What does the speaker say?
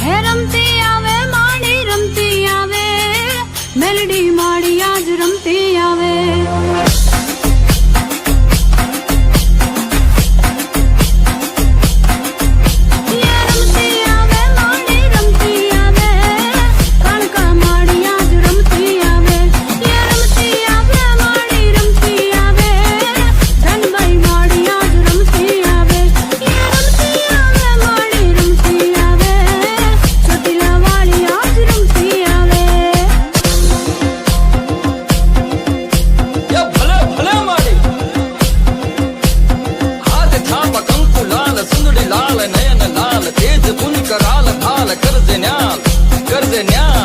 એ રમતી આવે માડી રમતી આવે મેલડી માડી આજ રમતી આવે कराल थाल कर्ज न्याल